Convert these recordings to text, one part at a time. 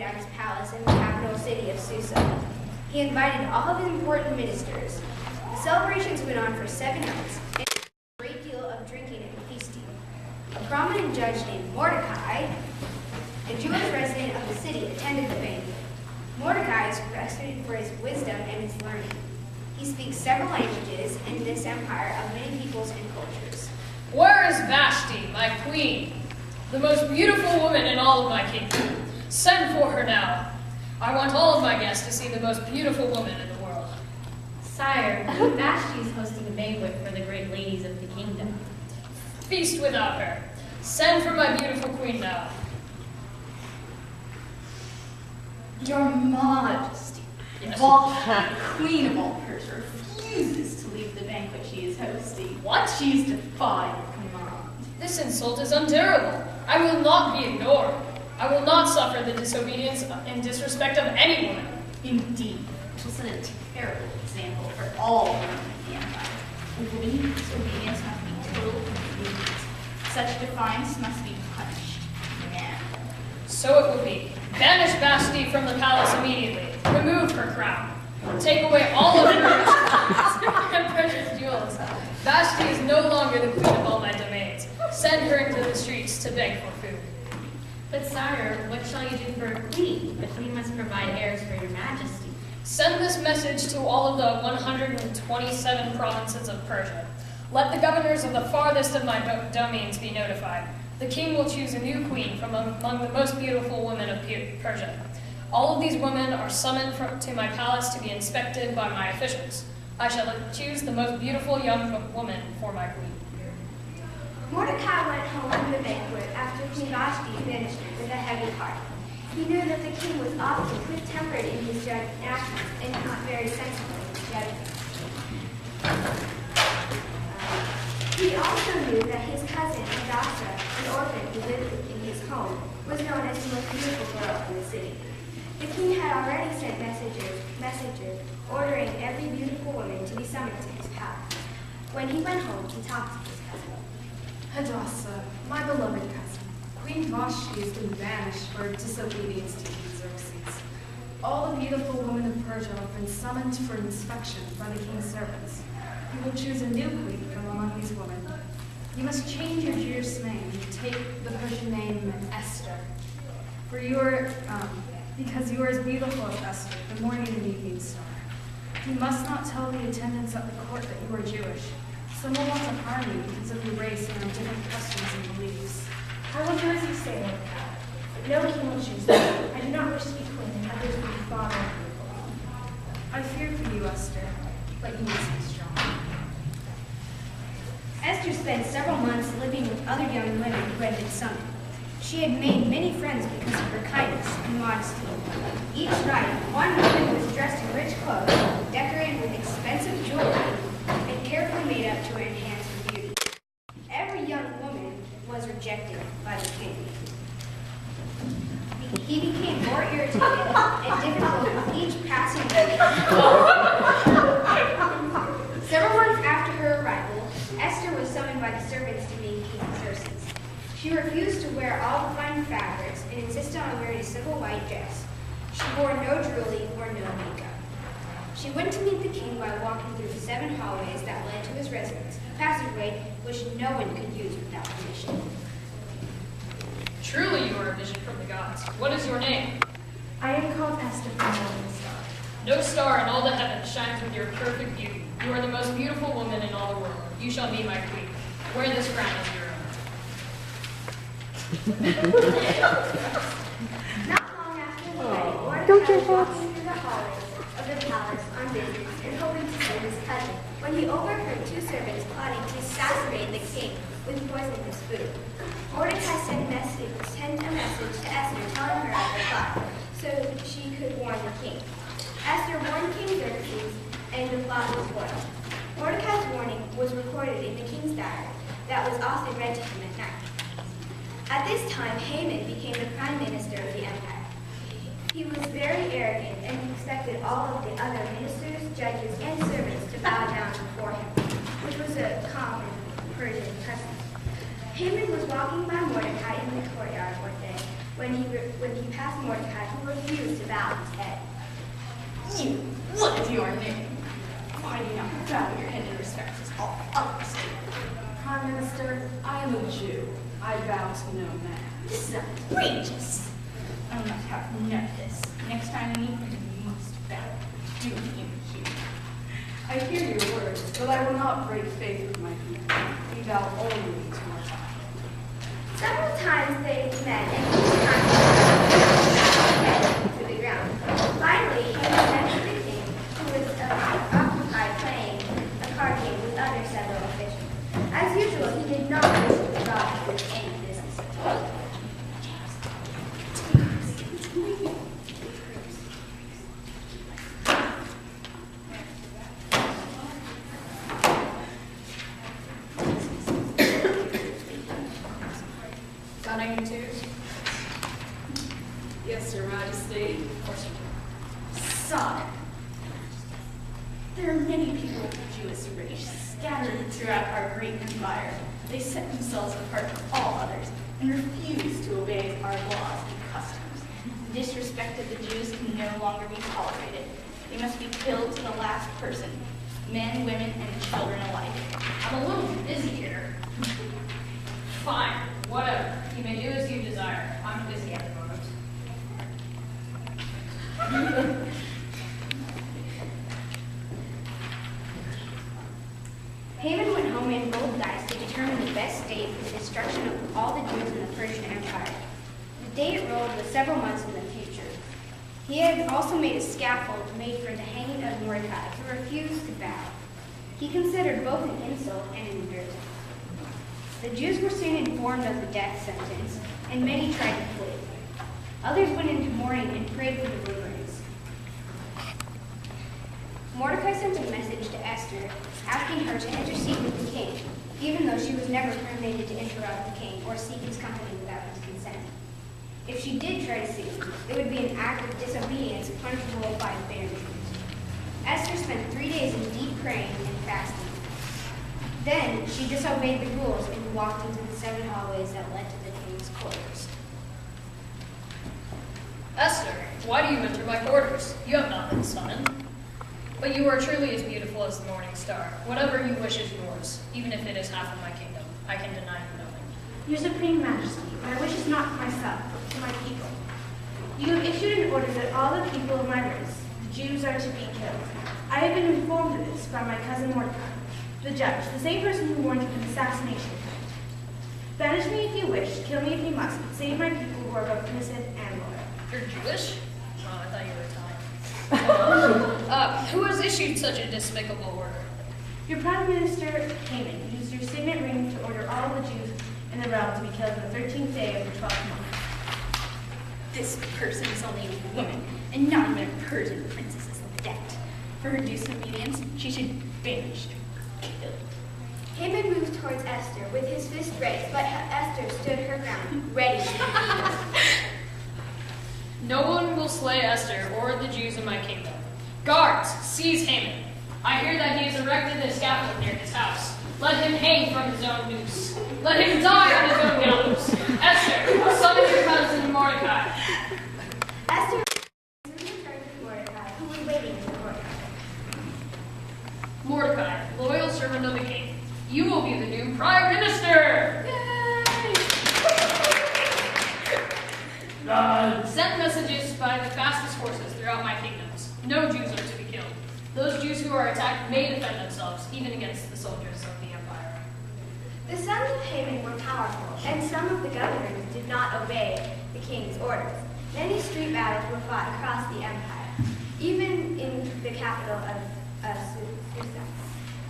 down his palace in the capital city of Susa. He invited all of his important ministers. The celebrations went on for 7 nights, and there was a great deal of drinking and feasting. A prominent judge named Mordecai, a Jewish resident of the city, attended the banquet. Mordecai is respected for his wisdom and his learning. He speaks several languages in this empire of many peoples and cultures. Where is Vashti, my queen, the most beautiful woman in all of my kingdom? Send for her now. I want all of my guests to see the most beautiful woman in the world. Sire, Vashti is hosting a banquet for the great ladies of the kingdom. Feast without her. Send for my beautiful queen now. Your Majesty, Yes. Vashti, Queen of all Persia, refuses to leave the banquet she is hosting. What? She's defied your command. This insult is unbearable. I will not be ignored. I will not suffer the disobedience and disrespect of any woman. Indeed, it will set a terrible example for all women in the empire. Women's disobedience must be total obedience. Such defiance must be punished now. So it will be. Banish Vashti from the palace immediately. Remove her crown. Take away all of her and precious jewels. Vashti is no longer the queen of all my domains. Send her into the streets to beg for food. But sire, what shall you do for a queen? A queen must provide heirs for your majesty. Send this message to all of the 127 provinces of Persia. Let the governors of the farthest of my domains be notified. The king will choose a new queen from among the most beautiful women of Persia. All of these women are summoned to my palace to be inspected by my officials. I shall choose the most beautiful young woman for my queen. Mordecai went home from the banquet after Queen Vashti finished with a heavy heart. He knew that the king was often quick-tempered in his actions and not very sensible in his judgment. He also knew that his cousin Hadassah, an orphan who lived in his home, was known as the most beautiful girl in the city. The king had already sent messengers ordering every beautiful woman to be summoned to his palace. When he went home, he talked to his cousin. Hadassah, my beloved cousin, Queen Vashti has been banished for disobedience to King Xerxes. All the beautiful women of Persia have been summoned for inspection by the king's servants. He will choose a new queen from among these women. You must change your Jewish name and take the Persian name Esther. For because you are as beautiful as Esther, the morning and evening star. You must not tell the attendants at the court that you are Jewish. Some will want to harm you because of your race and our different customs and beliefs. I will do as you say, Mordecai, but no king will choose me. I do not wish to be queen and others will be father and beautiful. I fear for you, Esther, but you must be strong. Esther spent several months living with other young women who had been summoned. She had made many friends because of her kindness and modesty. Each night, one woman was dressed in rich clothes, decorated with expensive jewelry, and carefully made up to enhance her beauty. Every young woman was rejected by the king. He became more irritated and difficult with each passing day. Several months after her arrival, Esther was summoned by the servants to meet King Xerxes. She refused to wear all the fine fabrics and insisted on wearing a simple white dress. She wore no jewelry or no makeup. She went to meet the king by walking through the 7 hallways that led to his residence, a passageway which no one could use without permission. Truly you are a vision from the gods. What is your name? I am called Esther from the morning star. No star in all the heavens shines with your perfect beauty. You are the most beautiful woman in all the world. You shall be my queen. Wear this crown as your own. Not long after the wedding, Mordecai was walking through the hallways of the palace on business and hoping to see his cousin, when he overheard 2 servants plotting to assassinate the king with poisonous food. Mordecai sent a message to Esther telling her of the plot, so she could warn the king. Esther warned King Xerxes, and the plot was foiled. Mordecai's warning was recorded in the king's diary that was also read to him at night. At this time, Haman became the prime minister of the empire. He was very arrogant and expected all of the other ministers, judges, and servants to bow down before him, which was a common Persian custom. Haman was walking by Mordecai in the courtyard one day When he passed Mordecai, he refused to bow his head. What is your name? Why do you not bow your head in respect as all others do? Prime Minister, I am a Jew. I bow to no man. This is outrageous. I must have none of this. Next time we meet, you must bow. Do you hear? I hear your words, but I will not break faith with my people. We bow only to our God. Several times they met, and each time he bowed his head to the ground. Finally, he was sent to the king, who was occupied playing a card game with other several officials. As usual, he did not wish to provide with any business at all. Got any twos? Yes, Your Majesty. Of course you do. Sire, there are many people of the Jewish race scattered throughout our great empire. They set themselves apart from all others and refuse to obey our laws and customs. The disrespect of the Jews can no longer be tolerated. They must be killed to the last person, men, women, and children alike. I'm a little busy here. Fine, whatever. You may do as you desire. I'm busy at the moment. Haman went home and rolled dice to determine the best date for the destruction of all the Jews in the Persian Empire. The date it rolled was several months in the future. He had also made a scaffold made for the hanging of Mordecai, who refused to bow. He considered both an insult and an embarrassment. The Jews were soon informed of the death sentence, and many tried to flee. Others went into mourning and prayed for the deliverance. Mordecai sent a message to Esther, asking her to intercede with the king, even though she was never permitted to interrupt the king or seek his company without his consent. If she did try to see him, it would be an act of disobedience punishable by banishment. Esther spent 3 days in deep praying and fasting. Then she disobeyed the rules and walked into the 7 hallways that led to the king's quarters. Esther, why do you enter my quarters? You have not been summoned. But you are truly as beautiful as the morning star. Whatever you wish is yours, even if it is half of my kingdom. I can deny you nothing. Your Supreme Majesty, my wish is not for myself, but for my people. You have issued an order that all the people of my race, the Jews, are to be killed. I have been informed of this by my cousin Mordecai, the judge, the same person who warned of an assassination attempt. Banish me if you wish, kill me if you must, but save my people who are both innocent and loyal. You're Jewish? Oh, I thought you were Italian. Who has issued such a despicable order? Your Prime Minister, Haman, used your signet ring to order all the Jews in the realm to be killed on the 13th day of the 12th month. This person is only a woman, and not even a Persian princess's debt. For her disobedience, she should be banished or killed. Haman moved towards Esther with his fist raised, but Esther stood her ground, ready to defeat him. No one will slay Esther or the Jews in my kingdom. Guards, seize Haman. I hear that he has erected a scaffold near his house. Let him hang from his own noose. Let him die on his own gallows. Esther, summon your cousin Mordecai. Esther soon returned to Mordecai, who was waiting in the courtyard. Mordecai, loyal servant of the king, you will be the new prime minister. Send messages by the fastest horses throughout my kingdoms. No Jews are to be killed. Those Jews who are attacked may defend themselves, even against the soldiers of the empire. The sons of Haman were powerful, and some of the governors did not obey the king's orders. Many street battles were fought across the empire, even in the capital of Susa.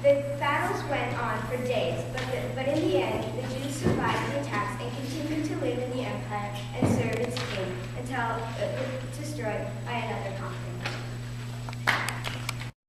The battles went on for days, but in the end, the Jews survived the attacks and continued to live in the empire and serve its king until it was destroyed